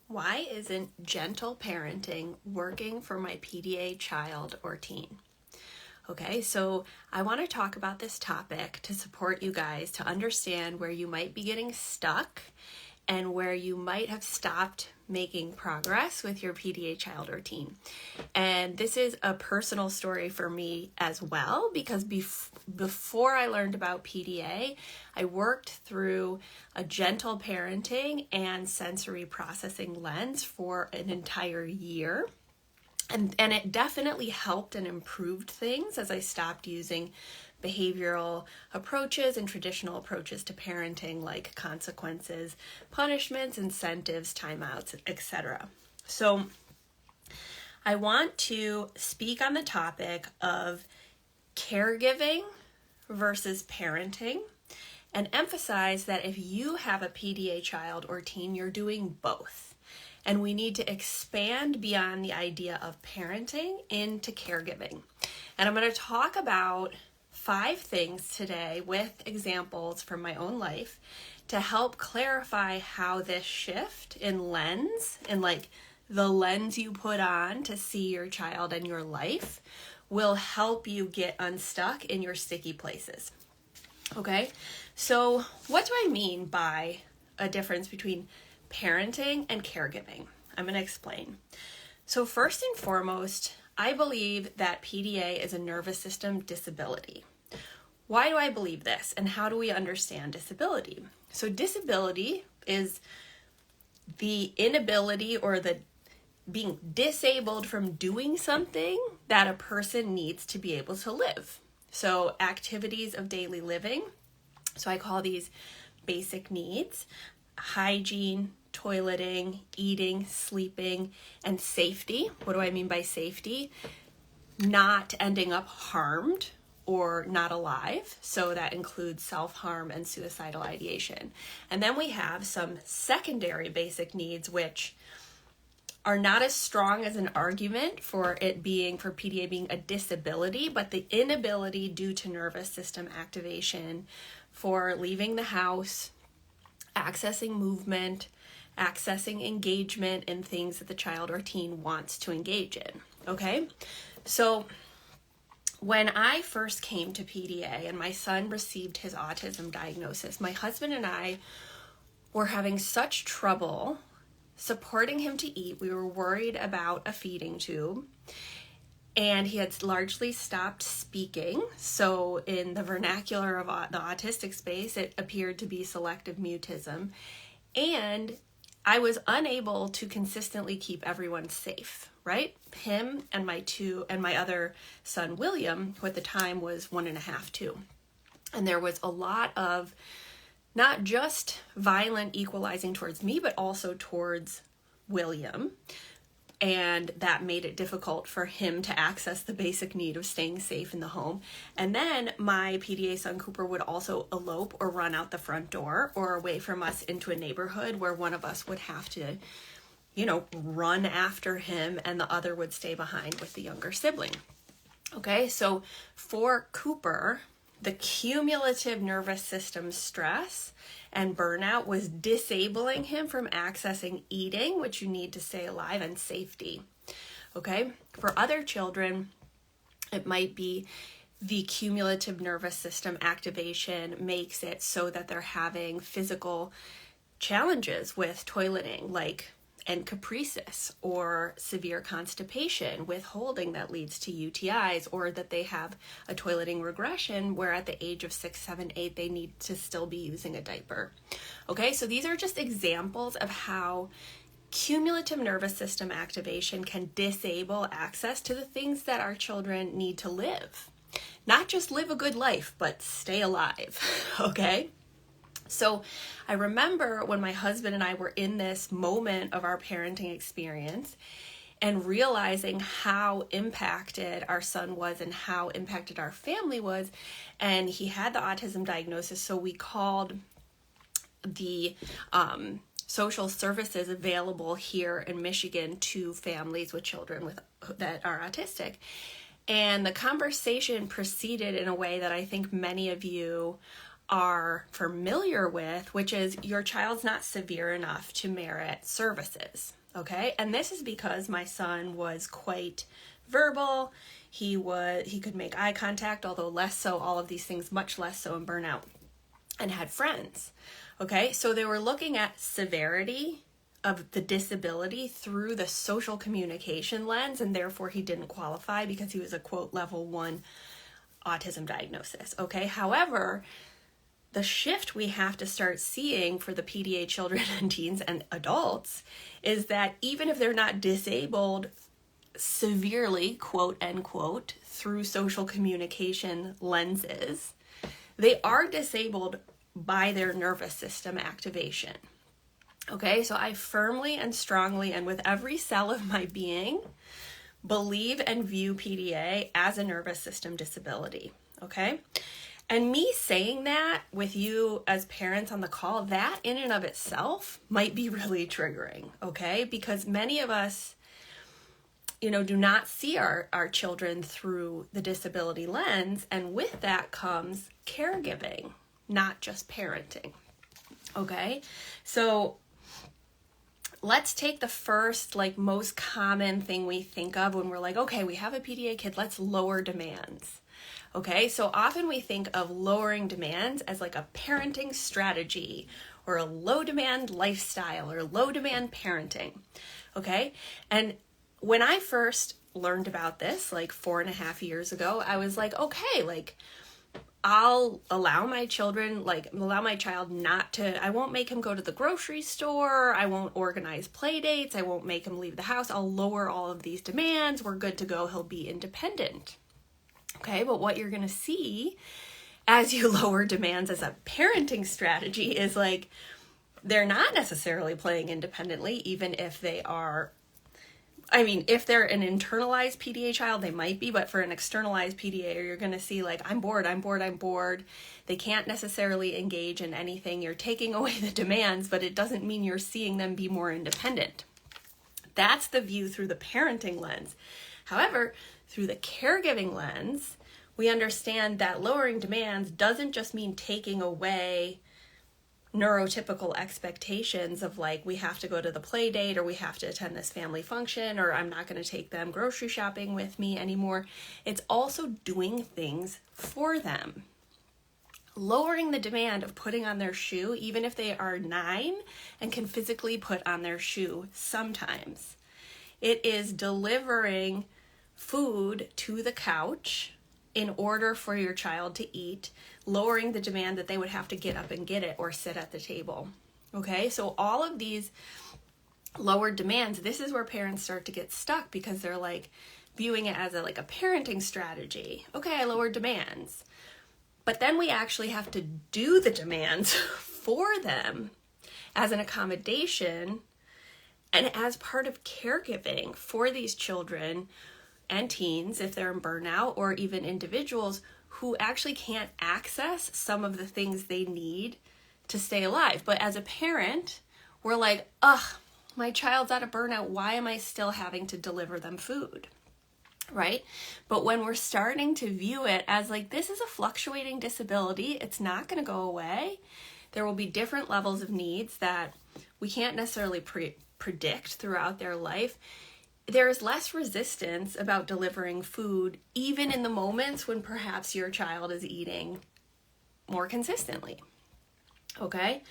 Why isn't gentle parenting working for my PDA child or teen? Okay, so I want to talk about this topic to support you guys to understand where you might be getting stuck and where you might have stopped making progress with your PDA child or teen. And this is a personal story for me as well, because before I learned about PDA, I worked through a gentle parenting and sensory processing lens for an entire year. And it definitely helped and improved things as I stopped using behavioral approaches and traditional approaches to parenting like consequences, punishments, incentives, timeouts, etc. So I want to speak on the topic of caregiving versus parenting and emphasize that if you have a PDA child or teen, you're doing both. And we need to expand beyond the idea of parenting into caregiving. And I'm going to talk about 5 things today with examples from my own life to help clarify how this shift in lens, and like the lens you put on to see your child and your life, will help you get unstuck in your sticky places. Okay, so what do I mean by a difference between parenting and caregiving? I'm going to explain. So first and foremost, I believe that PDA is a nervous system disability. Why do I believe this, and how do we understand disability? So disability is the inability or the being disabled from doing something that a person needs to be able to live. So activities of daily living, so I call these basic needs: hygiene, toileting, eating, sleeping, and safety. What do I mean by safety? Not ending up harmed or not alive. So that includes self-harm and suicidal ideation. And then we have some secondary basic needs, which are not as strong as an argument for PDA being a disability, but the inability due to nervous system activation for leaving the house, accessing movement, accessing engagement in things that the child or teen wants to engage in. Okay, so when I first came to PDA and my son received his autism diagnosis, my husband and I were having such trouble supporting him to eat. We were worried about a feeding tube, and he had largely stopped speaking. So in the vernacular of the autistic space, it appeared to be selective mutism. And I was unable to consistently keep everyone safe, right? Him and my other son, William, who at the time was 1.5, 2. And there was a lot of not just violent equalizing towards me, but also towards William. And that made it difficult for him to access the basic need of staying safe in the home. And then my PDA son Cooper would also elope or run out the front door or away from us into a neighborhood where one of us would have to, run after him and the other would stay behind with the younger sibling. Okay, so for Cooper, the cumulative nervous system stress and burnout was disabling him from accessing eating, which you need to stay alive, and safety. Okay, for other children, it might be the cumulative nervous system activation makes it so that they're having physical challenges with toileting, like encapresis, or severe constipation, withholding that leads to UTIs, or that they have a toileting regression where at the age of 6, 7, 8, they need to still be using a diaper. Okay, so these are just examples of how cumulative nervous system activation can disable access to the things that our children need to live. Not just live a good life, but stay alive, okay? So I remember when my husband and I were in this moment of our parenting experience and realizing how impacted our son was and how impacted our family was. And he had the autism diagnosis, so we called the social services available here in Michigan to families with children that are autistic. And the conversation proceeded in a way that I think many of you are familiar with, which is your child's not severe enough to merit services. Okay. And this is because my son was quite verbal. He could make eye contact, although less so, all of these things, much less so in burnout, and had friends. Okay. So they were looking at severity of the disability through the social communication lens, and therefore he didn't qualify because he was a quote level 1 autism diagnosis. Okay. However, the shift we have to start seeing for the PDA children and teens and adults is that even if they're not disabled severely, quote unquote, through social communication lenses, they are disabled by their nervous system activation. Okay, so I firmly and strongly and with every cell of my being believe and view PDA as a nervous system disability. Okay, and me saying that with you as parents on the call, that in and of itself might be really triggering. Okay, because many of us, do not see our children through the disability lens. And with that comes caregiving, not just parenting. Okay, so let's take the first, most common thing we think of when we're like, okay, we have a PDA kid, let's lower demands. Okay, so often we think of lowering demands as like a parenting strategy or a low demand lifestyle or low demand parenting. Okay, and when I first learned about this, 4.5 years ago, I was like, okay, I'll allow my child not to, I won't make him go to the grocery store. I won't organize play dates. I won't make him leave the house. I'll lower all of these demands. We're good to go. He'll be independent. Okay. But what you're going to see as you lower demands as a parenting strategy is they're not necessarily playing independently, even if they are. If they're an internalized PDA child, they might be, but for an externalized PDA, you're going to see I'm bored. They can't necessarily engage in anything. You're taking away the demands, but it doesn't mean you're seeing them be more independent. That's the view through the parenting lens. However, through the caregiving lens, we understand that lowering demands doesn't just mean taking away neurotypical expectations of we have to go to the play date or we have to attend this family function or I'm not going to take them grocery shopping with me anymore. It's also doing things for them. Lowering the demand of putting on their shoe, even if they are 9 and can physically put on their shoe sometimes. It is delivering food to the couch in order for your child to eat, lowering the demand that they would have to get up and get it or sit at the table. Okay, so all of these lowered demands, this is where parents start to get stuck because they're viewing it as a parenting strategy. Okay, I lowered demands. But then we actually have to do the demands for them as an accommodation and as part of caregiving for these children and teens, if they're in burnout, or even individuals who actually can't access some of the things they need to stay alive. But as a parent, we're like, my child's out of burnout. Why am I still having to deliver them food? Right? But when we're starting to view it as this is a fluctuating disability, it's not going to go away. There will be different levels of needs that we can't necessarily predict throughout their life. There's less resistance about delivering food, even in the moments when perhaps your child is eating more consistently. Okay,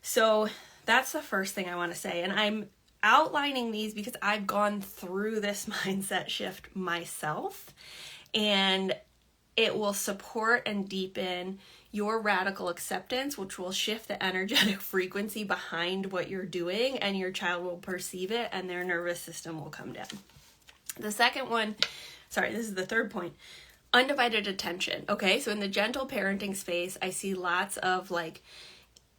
so that's the first thing I want to say. And I'm outlining these because I've gone through this mindset shift myself, and it will support and deepen your radical acceptance, which will shift the energetic frequency behind what you're doing, and your child will perceive it and their nervous system will come down. The third point, undivided attention. Okay, so in the gentle parenting space, I see lots of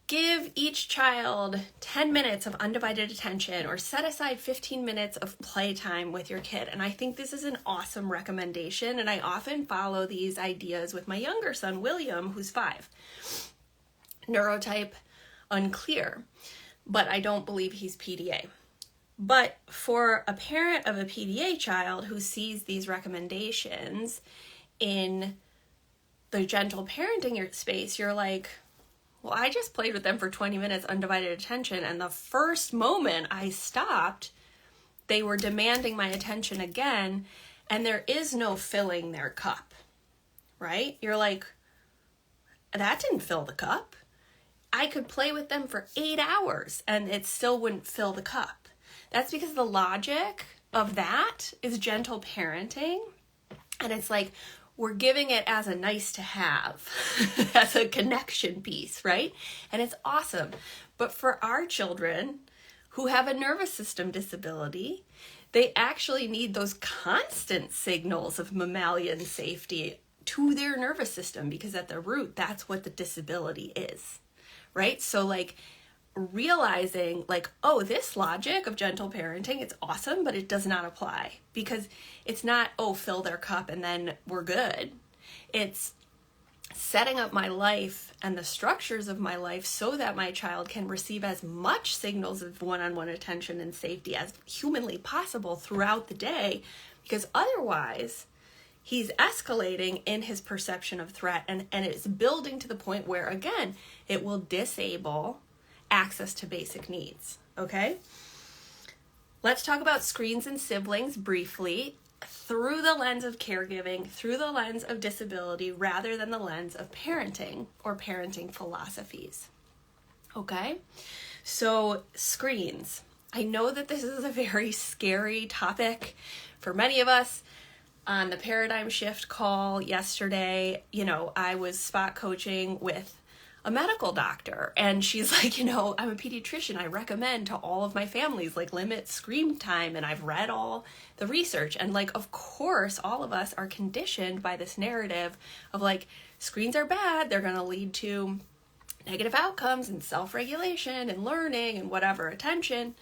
give each child 10 minutes of undivided attention or set aside 15 minutes of playtime with your kid. And I think this is an awesome recommendation. And I often follow these ideas with my younger son, William, who's 5. Neurotype unclear, but I don't believe he's PDA. But for a parent of a PDA child who sees these recommendations in the gentle parenting space, you're like, Well, I just played with them for 20 minutes, undivided attention, and the first moment I stopped, they were demanding my attention again, and there is no filling their cup, right? You're like, that didn't fill the cup. I could play with them for 8 hours and it still wouldn't fill the cup. That's because the logic of that is gentle parenting. And it's like, we're giving it as a nice to have, as a connection piece, right? And it's awesome. But for our children who have a nervous system disability, they actually need those constant signals of mammalian safety to their nervous system, because at the root, that's what the disability is, right? So like realizing like, oh, this logic of gentle parenting, it's awesome, but it does not apply, because it's not, oh, fill their cup and then we're good. It's setting up my life and the structures of my life so that my child can receive as much signals of one-on-one attention and safety as humanly possible throughout the day, because otherwise he's escalating in his perception of threat, and it's building to the point where, again, it will disable access to basic needs, okay? Let's talk about screens and siblings briefly through the lens of caregiving, through the lens of disability, rather than the lens of parenting or parenting philosophies, okay? So screens. I know that this is a very scary topic for many of us. On the paradigm shift call yesterday, I was spot coaching with a medical doctor, and she's like, I'm a pediatrician. I recommend to all of my families, like, limit screen time. And I've read all the research, and like, of course, all of us are conditioned by this narrative of like, screens are bad. They're going to lead to negative outcomes and self-regulation and learning and whatever, attention.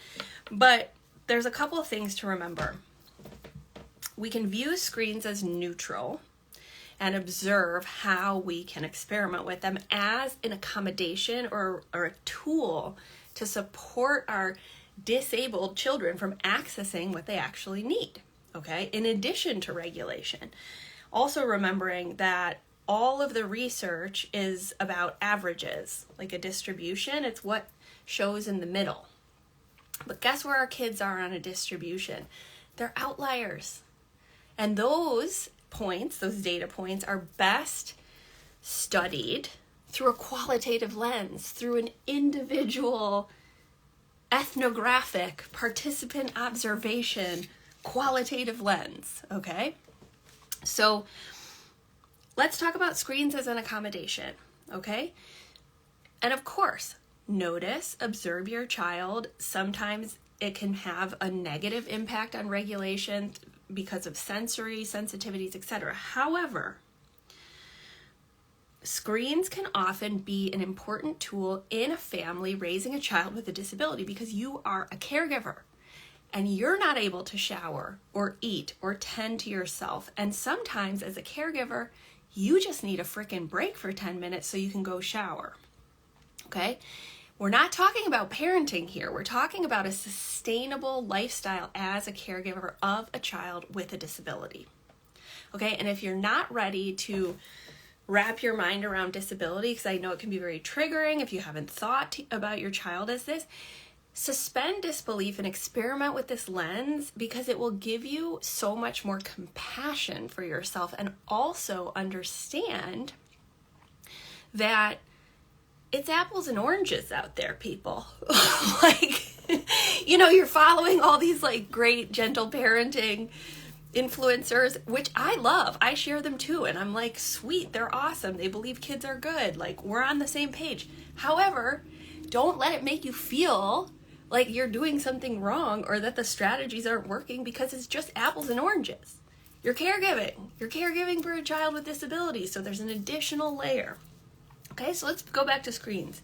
But there's a couple of things to remember. We can view screens as neutral and observe how we can experiment with them as an accommodation or a tool to support our disabled children from accessing what they actually need, okay? In addition to regulation. Also remembering that all of the research is about averages, like a distribution. It's what shows in the middle. But guess where our kids are on a distribution? They're outliers. And those points, those data points, are best studied through a qualitative lens, through an individual ethnographic participant observation qualitative lens, okay? So let's talk about screens as an accommodation, okay? And of course, notice, observe your child. Sometimes it can have a negative impact on regulation because of sensory sensitivities, etc. However, screens can often be an important tool in a family raising a child with a disability, because you are a caregiver and you're not able to shower or eat or tend to yourself. And sometimes as a caregiver, you just need a freaking break for 10 minutes so you can go shower, okay? We're not talking about parenting here. We're talking about a sustainable lifestyle as a caregiver of a child with a disability. Okay, and if you're not ready to wrap your mind around disability, because I know it can be very triggering if you haven't thought about your child as this, suspend disbelief and experiment with this lens, because it will give you so much more compassion for yourself, and also understand that it's apples and oranges out there, people. Like, you're following all these like great gentle parenting influencers, which I love. I share them too. And I'm like, sweet, they're awesome. They believe kids are good. Like, we're on the same page. However, don't let it make you feel like you're doing something wrong or that the strategies aren't working, because it's just apples and oranges. You're caregiving. You're caregiving for a child with disabilities. So there's an additional layer. Okay, so let's go back to screens.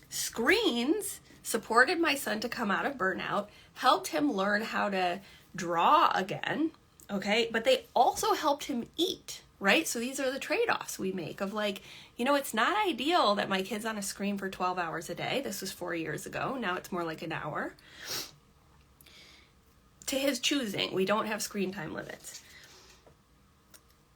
Screens supported my son to come out of burnout, helped him learn how to draw again, okay? But they also helped him eat, right? So these are the trade-offs we make of like, it's not ideal that my kid's on a screen for 12 hours a day. This was 4 years ago. Now it's more like an hour. To his choosing, we don't have screen time limits.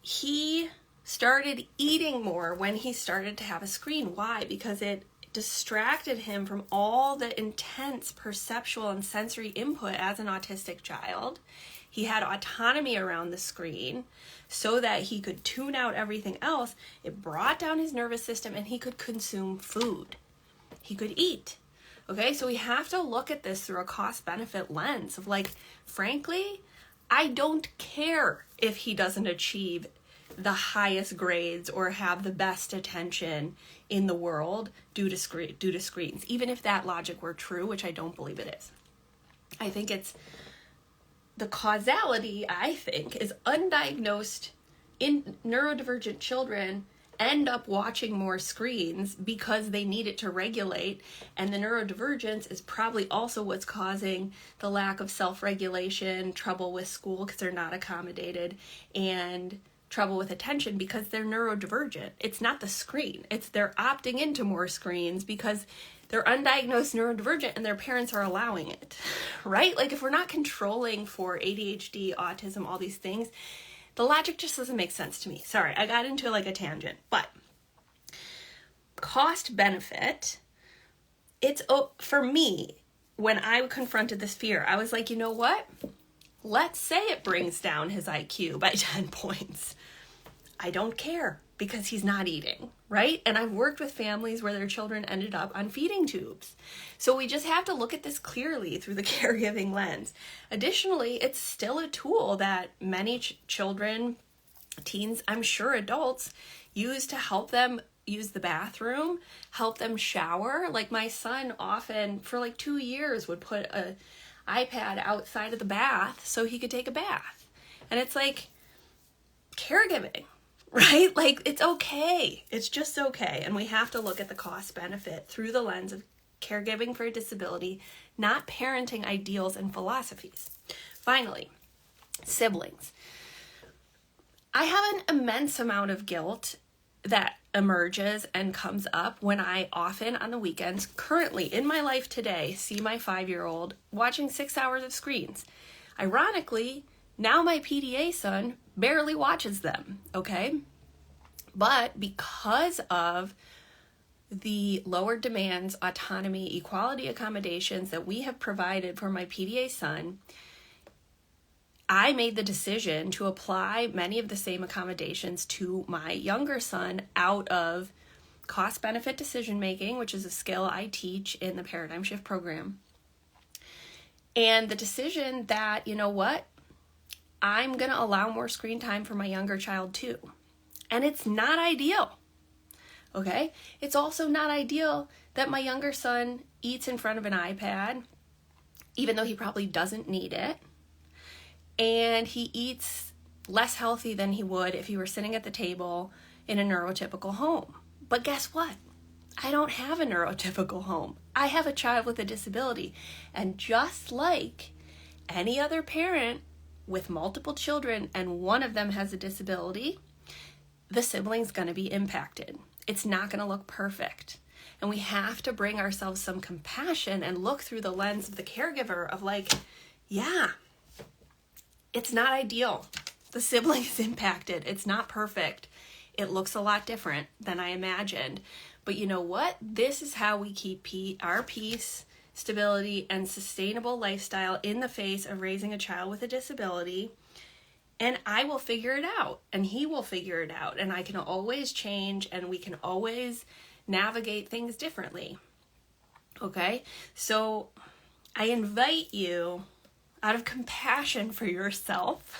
He started eating more when he started to have a screen. Why? Because it distracted him from all the intense perceptual and sensory input as an autistic child. He had autonomy around the screen so that he could tune out everything else. It brought down his nervous system and he could consume food. He could eat. Okay, so we have to look at this through a cost-benefit lens of like, frankly, I don't care if he doesn't achieve the highest grades or have the best attention in the world due to screens, even if that logic were true, which I don't believe it is. I think it's the causality, I think, is undiagnosed in neurodivergent children end up watching more screens because they need it to regulate, and the neurodivergence is probably also what's causing the lack of self-regulation, trouble with school because they're not accommodated, and trouble with attention because they're neurodivergent. It's not the screen. It's they're opting into more screens because they're undiagnosed neurodivergent and their parents are allowing it, right? Like if we're not controlling for ADHD, autism, all these things, the logic just doesn't make sense to me. Sorry, I got into like a tangent, but cost benefit, it's for me, when I confronted this fear, I was like, you know what? Let's say it brings down his IQ by 10 points. I don't care because he's not eating, right? And I've worked with families where their children ended up on feeding tubes. So we just have to look at this clearly through the caregiving lens. Additionally, it's still a tool that many children, teens, I'm sure adults, use to help them use the bathroom, help them shower. Like my son often, for like 2 years, would put a iPad outside of the bath so he could take a bath. And it's like caregiving, right? Like it's okay. It's just okay. And we have to look at the cost benefit through the lens of caregiving for a disability, not parenting ideals and philosophies. Finally, siblings. I have an immense amount of guilt that emerges and comes up when I often on the weekends, currently in my life today, see my 5-year-old watching 6 hours of screens. Ironically, now my PDA son barely watches them, okay? But because of the lower demands, autonomy, equality accommodations that we have provided for my PDA son, I made the decision to apply many of the same accommodations to my younger son out of cost-benefit decision-making, which is a skill I teach in the Paradigm Shift program. And the decision that, you know what, I'm going to allow more screen time for my younger child too. And it's not ideal, okay? It's also not ideal that my younger son eats in front of an iPad, even though he probably doesn't need it. And he eats less healthy than he would if he were sitting at the table in a neurotypical home. But guess what? I don't have a neurotypical home. I have a child with a disability. And just like any other parent with multiple children and one of them has a disability, the sibling's going to be impacted. It's not going to look perfect. And we have to bring ourselves some compassion and look through the lens of the caregiver of like, yeah, it's not ideal. The sibling is impacted. It's not perfect. It looks a lot different than I imagined. But you know what? This is how we keep our peace, stability, and sustainable lifestyle in the face of raising a child with a disability. And I will figure it out, and he will figure it out. And I can always change, and we can always navigate things differently. Okay? So I invite you, out of compassion for yourself,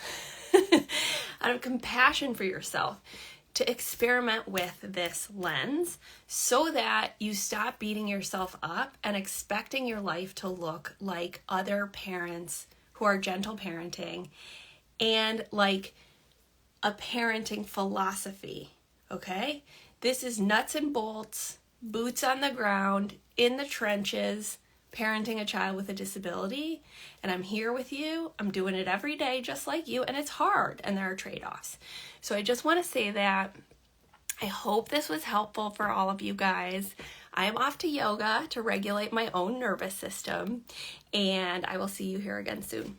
to experiment with this lens so that you stop beating yourself up and expecting your life to look like other parents who are gentle parenting and like a parenting philosophy, okay? This is nuts and bolts, boots on the ground, in the trenches, parenting a child with a disability, and I'm here with you. I'm doing it every day just like you, and it's hard, and there are trade-offs. So I just want to say that I hope this was helpful for all of you guys. I am off to yoga to regulate my own nervous system, and I will see you here again soon.